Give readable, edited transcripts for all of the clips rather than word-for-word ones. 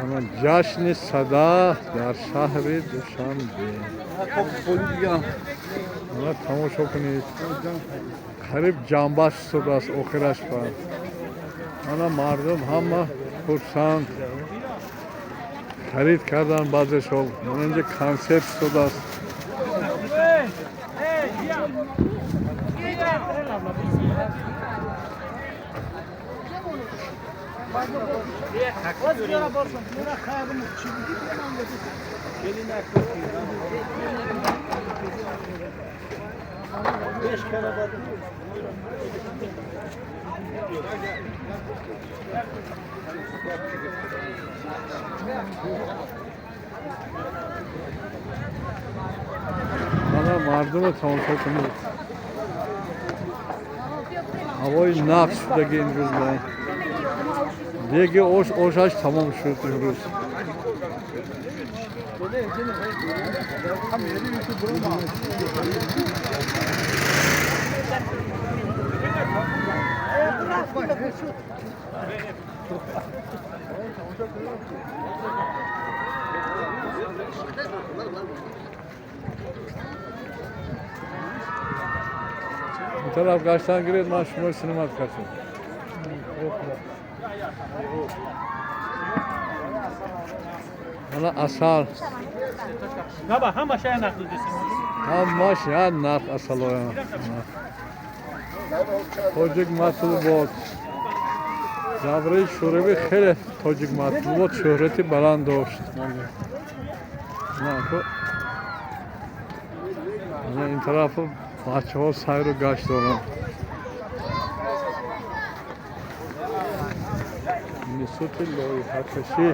اما جشن صدا در شهر دوشنبه. اما تماشا کنید قریب جنبش شده است آخرش پر. اما مردم همه خرسند خرید کردن بعضشون. من اینجا کنسرت شده است. Bana mardımı tamaşa کنید. Havayı naqsh shudagi imrozdan. Degi o'shash tamom shud imroz. Bu taraf kaçtan gireyim ben şunu sinema kaçın. Bana asal. Baba hamma şey nakli desin. Hamma şey nak asal o ya. Tojik matlu بود. جبرای شوروی خیلی تاجیک مطلوبات شهرتی بلند داشت. نه خب این طرف بچه ها سیر و گشت دارن. نسوت لایحه کشی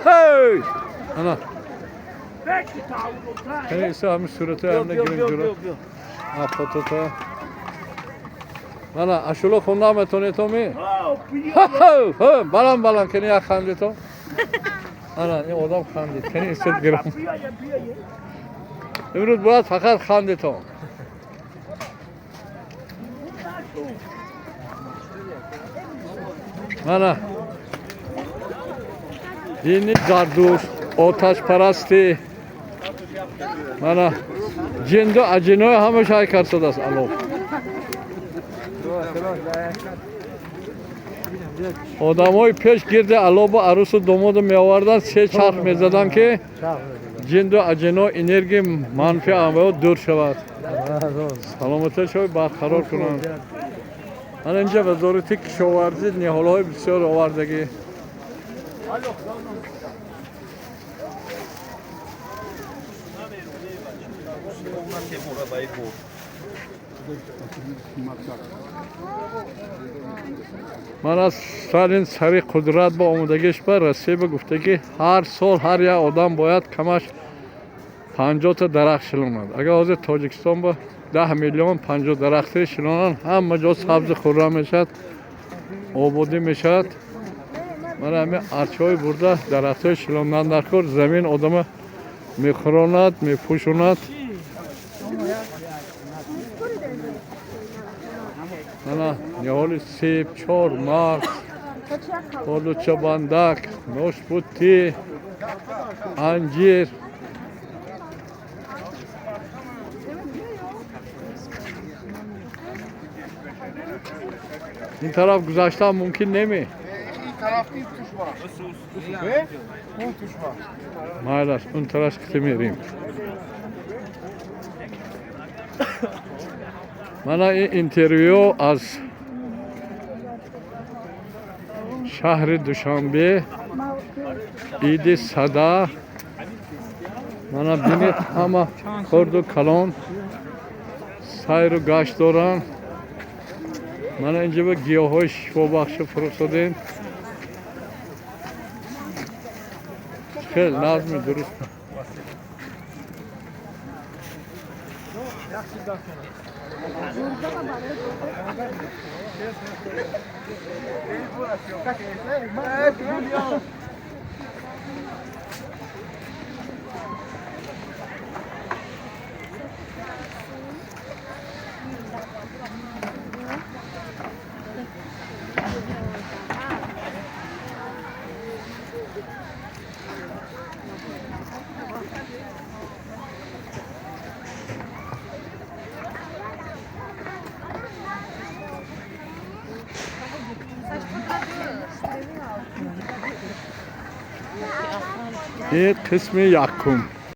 هی انا کنی ایسا همین صورته همینه گریم جلو افتاتا انا اشولو خوندم اتونی تو می بلند کنی یک خندی تو انا این آدم خندید کنی ایسا گرم امروز باید فقط خندی تو انا دینی زردوش آتش پرستی من جند و اجنای همه شای کرد شده است الان آدم های پیش گرده الان با عروس و داماد می آوردن سه چرخ می زدن که جند و اجنای انرژی منفی آنها دور شود سلامتش های برقرار کنند من اینجا وزارت کشاورزی نهالهای بسیار آوردگی من از سالین سری قدرت با آمدگیش بر رسیب گفته که هر سال هر یک آدم باید کمش 50 تا درخت شلوند. اگر از تاجیکستان با 10 میلیون 50 درخت شلونن همه جا سبز خورم میشد آبادی میشد. من همه ارچهای برده درخت های شلوندن در کار زمین آدم میخوراند میپوشوند. انا نهال سیب، چار، مغز، آلوچه بندک، ناشپوتی، انجیر این طرف گذاشتن ممکن نمی این طرف این توش با اون توش با مایل است اون طرف که میریم من این اینترویو از شهر دوشنبه عید صدا من بینید همه خرد و کلان سیر و گشت دارن. من اینجا به گیاه های شفا بخش فرستادیم خیلی نظمی درست این قسم یکم